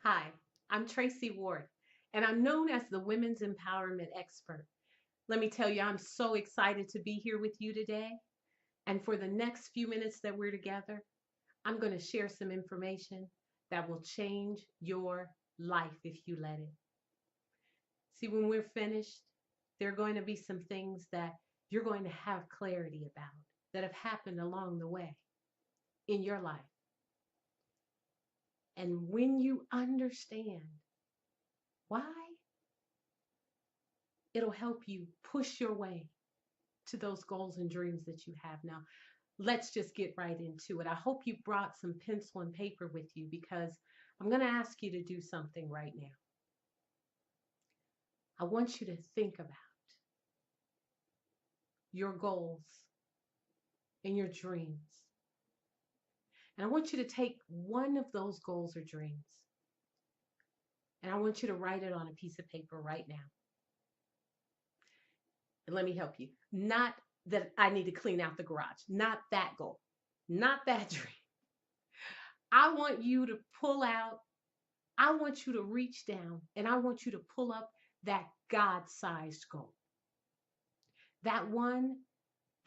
Hi, I'm Tracy Ward, and I'm known as the Women's Empowerment Expert. Let me tell you, I'm so excited to be here with you today. And for the next few minutes that we're together, I'm going to share some information that will change your life if you let it. See, when we're finished, there are going to be some things that you're going to have clarity about that have happened along the way in your life. And when you understand why, it'll help you push your way to those goals and dreams that you have now. Let's just get right into it. I hope you brought some pencil and paper with you because I'm going to ask you to do something right now. I want you to think about your goals and your dreams. And I want you to take one of those goals or dreams and I want you to write it on a piece of paper right now. And let me help you. Not that I need to clean out the garage, not that goal, not that dream. I want you to pull out I want you to reach down and I want you to pull up that God sized goal. That one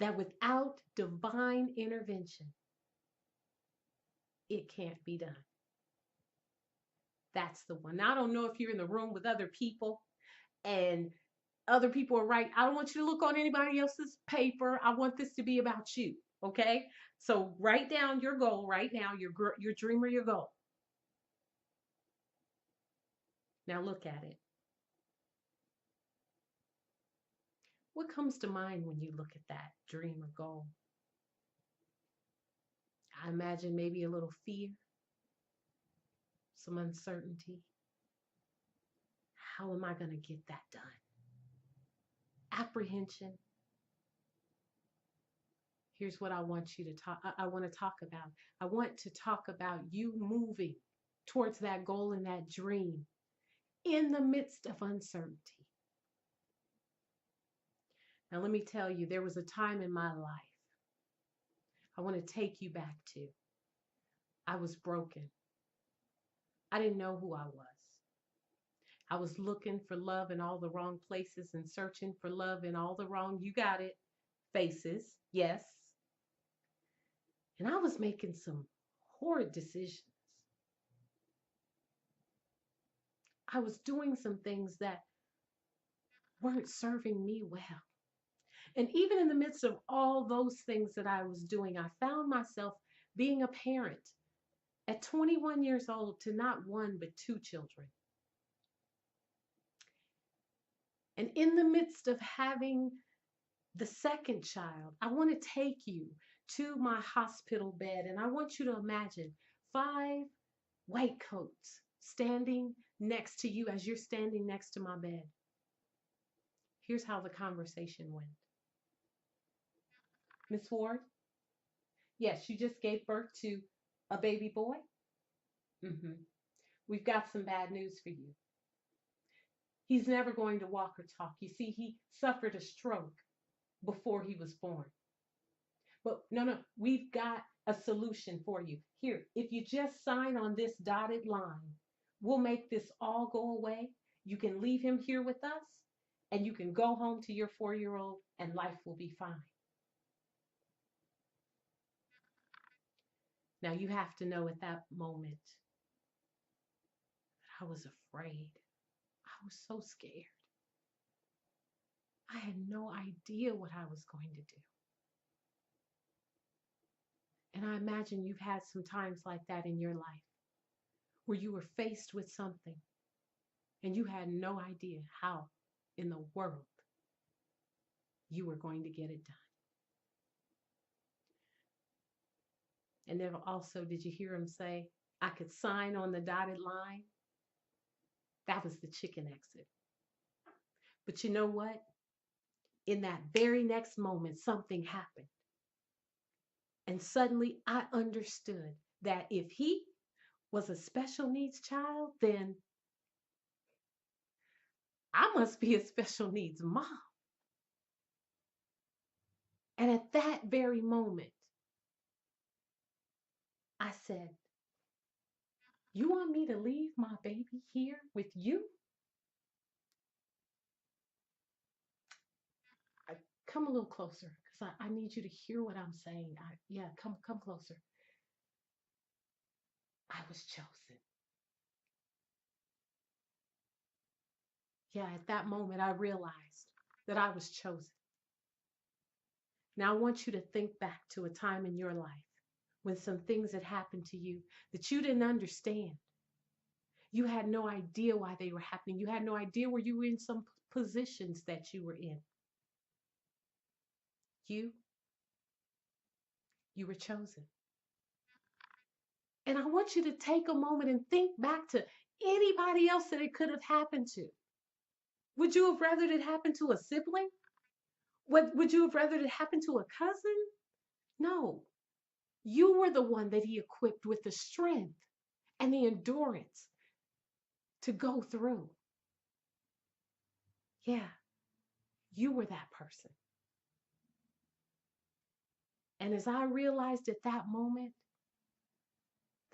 that without divine intervention, it can't be done. That's the one. Now, I don't know if you're in the room with other people and other people are right. I don't want you to look on anybody else's paper. I want this to be about you. Okay. So write down your goal right now, your dream or your goal. Now look at it. What comes to mind when you look at that dream or goal? I imagine maybe a little fear, some uncertainty. How am I going to get that done? Apprehension. Here's what I want you to talk. I want to talk about. I want to talk about you moving towards that goal and that dream in the midst of uncertainty. Now, let me tell you, there was a time in my life I want to take you back to. I was broken. I didn't know who I was. I was looking for love in all the wrong places and searching for love in all the wrong, you got it, faces. Yes. And I was making some horrid decisions. I was doing some things that weren't serving me well. And even in the midst of all those things that I was doing, I found myself being a parent at 21 years old to not one, but two children. And in the midst of having the second child, I want to take you to my hospital bed. And I want you to imagine five white coats standing next to you as you're standing next to my bed. Here's how the conversation went. Miss Ward, yes, you just gave birth to a baby boy. Mm-hmm. We've got some bad news for you. He's never going to walk or talk. You see, he suffered a stroke before he was born. But no, no, we've got a solution for you. Here, if you just sign on this dotted line, we'll make this all go away. You can leave him here with us and you can go home to your 4 year old and life will be fine. Now, you have to know at that moment, I was afraid. I was so scared. I had no idea what I was going to do. And I imagine you've had some times like that in your life where you were faced with something and you had no idea how in the world you were going to get it done. And then also, did you hear him say, I could sign on the dotted line? That was the chicken exit. But you know what? In that very next moment, something happened. And suddenly I understood that if he was a special needs child, then I must be a special needs mom. And at that very moment, I said, You want me to leave my baby here with you? I, come a little closer because I need you to hear what I'm saying. Yeah, come closer. I was chosen. Yeah, at that moment, I realized that I was chosen. Now, I want you to think back to a time in your life when some things had happened to you that you didn't understand. You had no idea why they were happening. You had no idea where you were in some positions that you were in. You, you were chosen. And I want you to take a moment and think back to anybody else that it could have happened to. Would you have rather it happen to a sibling? Would you have rather it happen to a cousin? No. You were the one that he equipped with the strength and the endurance to go through. Yeah, you were that person. And as I realized at that moment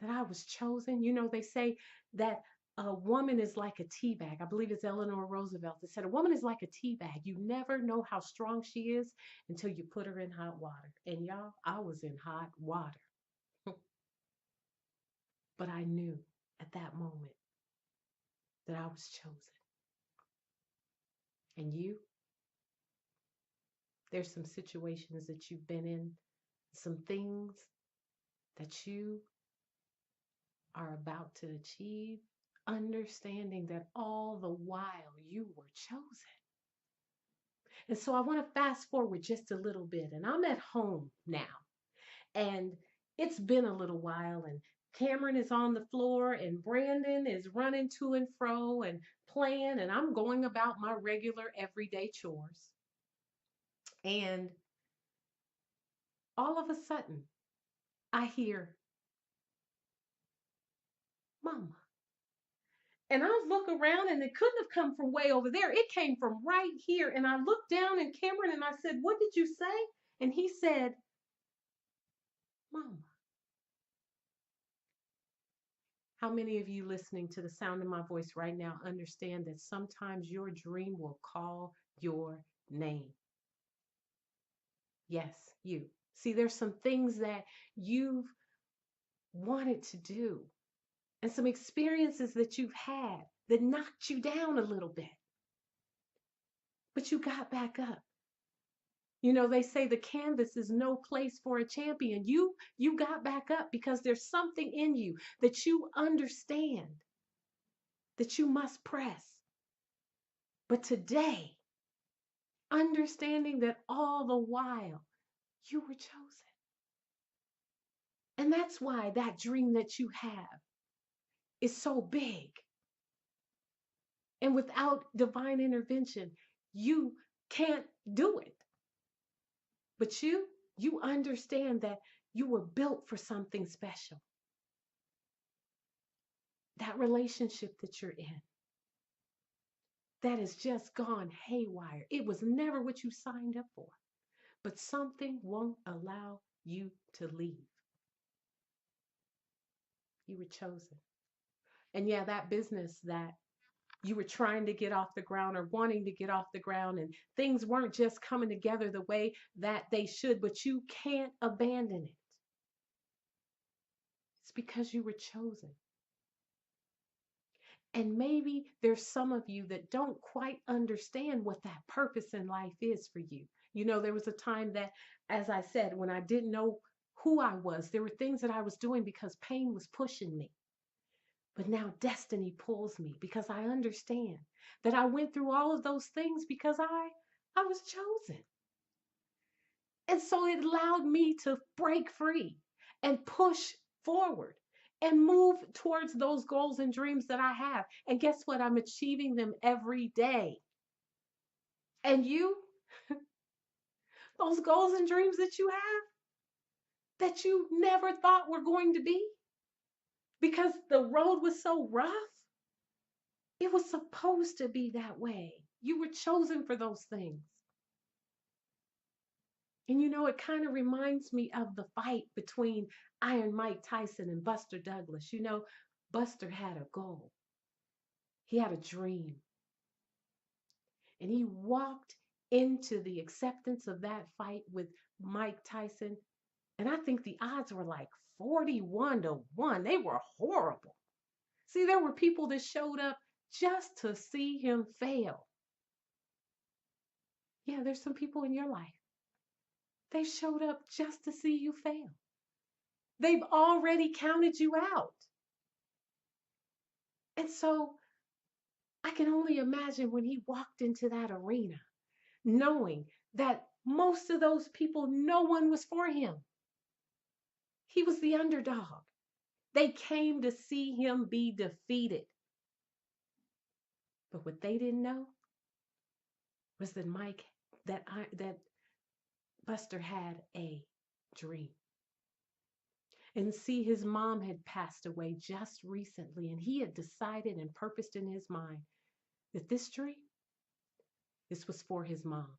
that I was chosen, they say that a woman is like a tea bag. I believe it's Eleanor Roosevelt that said, a woman is like a tea bag. You never know how strong she is until you put her in hot water. And y'all, I was in hot water. But I knew at that moment that I was chosen. And you, there's some situations that you've been in, some things that you are about to achieve, understanding that all the while you were chosen. And so I want to fast forward just a little bit, and I'm at home now, and it's been a little while, and Cameron is on the floor, and Brandon is running to and fro and playing, and I'm going about my regular everyday chores. And all of a sudden, I hear, Mama. And I look around and it couldn't have come from way over there. It came from right here. And I looked down at Cameron and I said, What did you say? And he said, Mama. How many of you listening to the sound of my voice right now understand that sometimes your dream will call your name? Yes, you. See, there's some things that you've wanted to do and some experiences that you've had that knocked you down a little bit, but you got back up. They say the canvas is no place for a champion. You got back up because there's something in you that you understand that you must press. But today, understanding that all the while you were chosen. And that's why that dream that you have is so big. And without divine intervention, you can't do it. But you understand that you were built for something special. That relationship that you're in, that has just gone haywire. It was never what you signed up for, but something won't allow you to leave. You were chosen. And yeah, that business that you were trying to get off the ground or wanting to get off the ground, and things weren't just coming together the way that they should, but you can't abandon it. It's because you were chosen. And maybe there's some of you that don't quite understand what that purpose in life is for you. There was a time that, as I said, when I didn't know who I was, there were things that I was doing because pain was pushing me. But now destiny pulls me because I understand that I went through all of those things because I was chosen. And so it allowed me to break free and push forward and move towards those goals and dreams that I have. And guess what? I'm achieving them every day. And you, those goals and dreams that you have that you never thought were going to be because the road was so rough, it was supposed to be that way. You were chosen for those things. And it kind of reminds me of the fight between Iron Mike Tyson and Buster Douglas. Buster had a goal. He had a dream. And he walked into the acceptance of that fight with Mike Tyson. And I think the odds were like 41-1. They were horrible. See, there were people that showed up just to see him fail. Yeah, there's some people in your life. They showed up just to see you fail. They've already counted you out. And so I can only imagine when he walked into that arena, knowing that most of those people, no one was for him. He was the underdog. They came to see him be defeated. But what they didn't know was that that Buster had a dream. And see, his mom had passed away just recently, and he had decided and purposed in his mind that this was for his mom.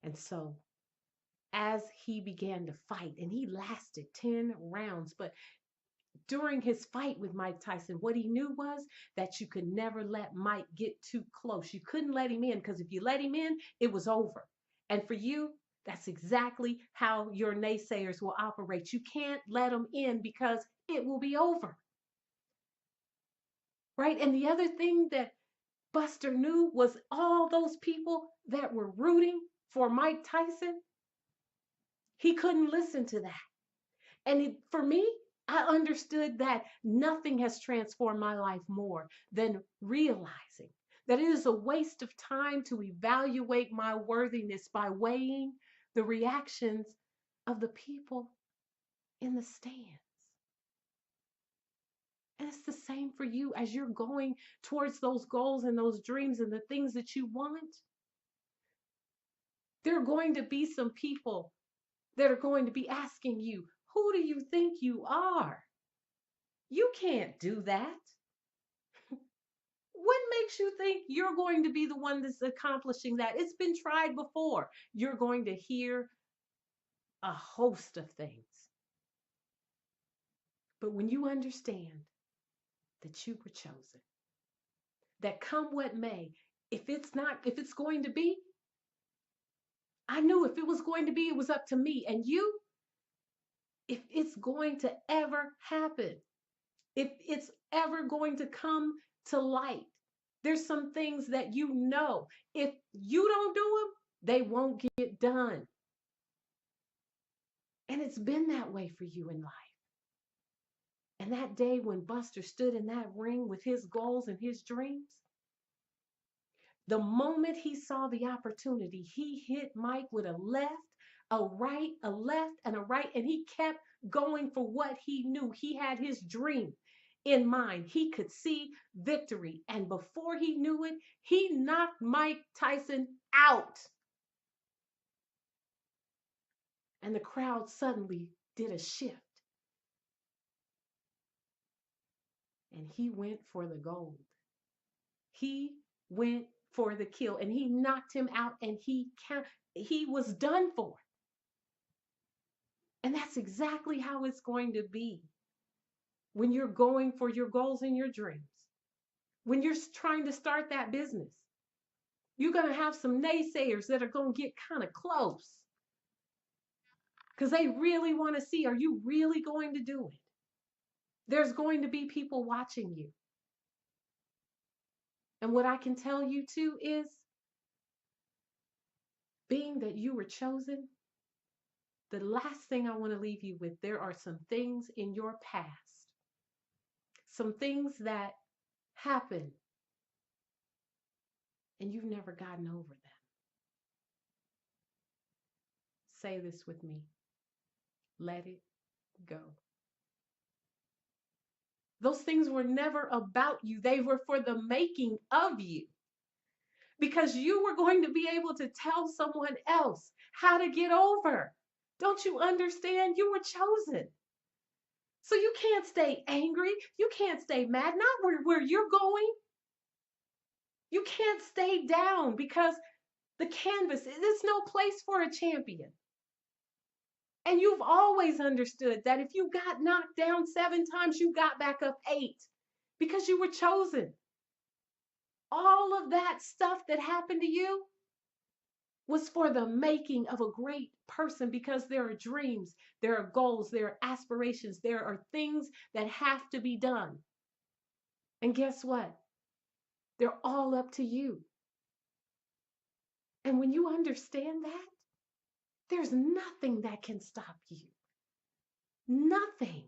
And so, as he began to fight, and he lasted 10 rounds, but during his fight with Mike Tyson, what he knew was that you could never let Mike get too close. You couldn't let him in because if you let him in, it was over. And for you, that's exactly how your naysayers will operate. You can't let them in because it will be over. Right? And the other thing that Buster knew was all those people that were rooting for Mike Tyson, he couldn't listen to that. And for me, I understood that nothing has transformed my life more than realizing that it is a waste of time to evaluate my worthiness by weighing the reactions of the people in the stands. And it's the same for you as you're going towards those goals and those dreams and the things that you want. There are going to be some people that are going to be asking you, who do you think you are? You can't do that. What makes you think you're going to be the one that's accomplishing that? It's been tried before. You're going to hear a host of things. But when you understand that you were chosen, that come what may, if it's going to be, I knew if it was going to be, it was up to me. And you, if it's going to ever happen, if it's ever going to come to light, there's some things that you know, if you don't do them, they won't get done. And it's been that way for you in life. And that day when Buster stood in that ring with his goals and his dreams, the moment he saw the opportunity, he hit Mike with a left, a right, a left, and a right, and he kept going for what he knew. He had his dream in mind. He could see victory. And before he knew it, he knocked Mike Tyson out. And the crowd suddenly did a shift. And he went for the gold. He went for the kill and he knocked him out and he was done for. And that's exactly how it's going to be when you're going for your goals and your dreams. When you're trying to start that business, you're going to have some naysayers that are going to get kind of close because they really want to see, are you really going to do it? There's going to be people watching you. And what I can tell you too is, being that you were chosen, the last thing I want to leave you with, there are some things in your past, some things that happened, and you've never gotten over them. Say this with me. Let it go. Those things were never about you. They were for the making of you. Because you were going to be able to tell someone else how to get over. Don't you understand? You were chosen. So you can't stay angry. You can't stay mad, not where you're going. You can't stay down because the canvas, there's no place for a champion. And you've always understood that if you got knocked down 7 times, you got back up 8 because you were chosen. All of that stuff that happened to you was for the making of a great person because there are dreams, there are goals, there are aspirations, there are things that have to be done. And guess what? They're all up to you. And when you understand that, there's nothing that can stop you. Nothing.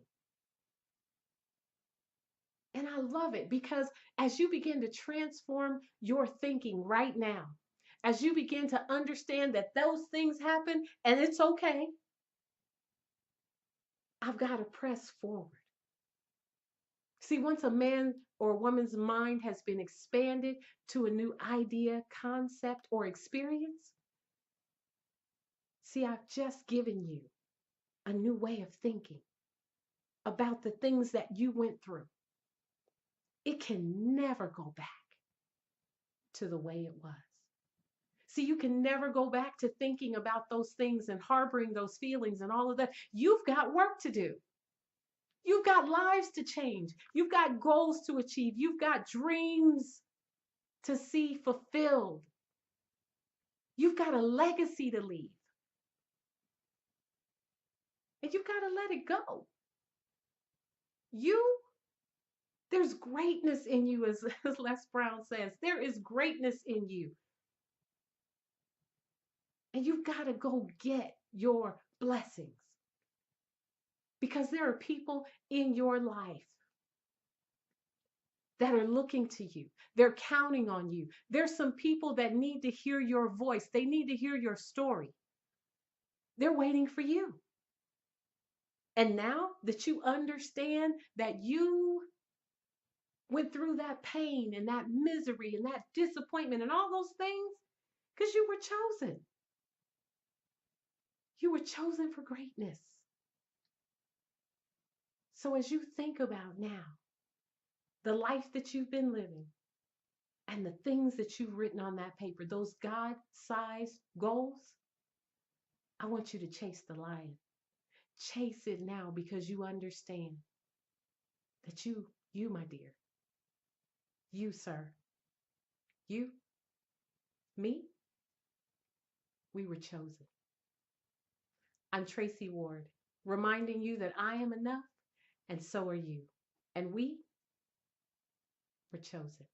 And I love it because as you begin to transform your thinking right now, as you begin to understand that those things happen and it's okay, I've got to press forward. See, once a man or a woman's mind has been expanded to a new idea, concept, or experience, see, I've just given you a new way of thinking about the things that you went through. It can never go back to the way it was. See, you can never go back to thinking about those things and harboring those feelings and all of that. You've got work to do. You've got lives to change. You've got goals to achieve. You've got dreams to see fulfilled. You've got a legacy to leave. And you've got to let it go. You, there's greatness in you, as Les Brown says. There is greatness in you. And you've got to go get your blessings because there are people in your life that are looking to you. They're counting on you. There's some people that need to hear your voice. They need to hear your story. They're waiting for you. And now that you understand that you went through that pain and that misery and that disappointment and all those things, because you were chosen. You were chosen for greatness. So as you think about now the life that you've been living and the things that you've written on that paper, those God-sized goals, I want you to chase the lion. Chase it now because you understand that you, my dear, you, sir, you, me, we were chosen. I'm Tracy Ward, reminding you that I am enough and so are you. And we were chosen.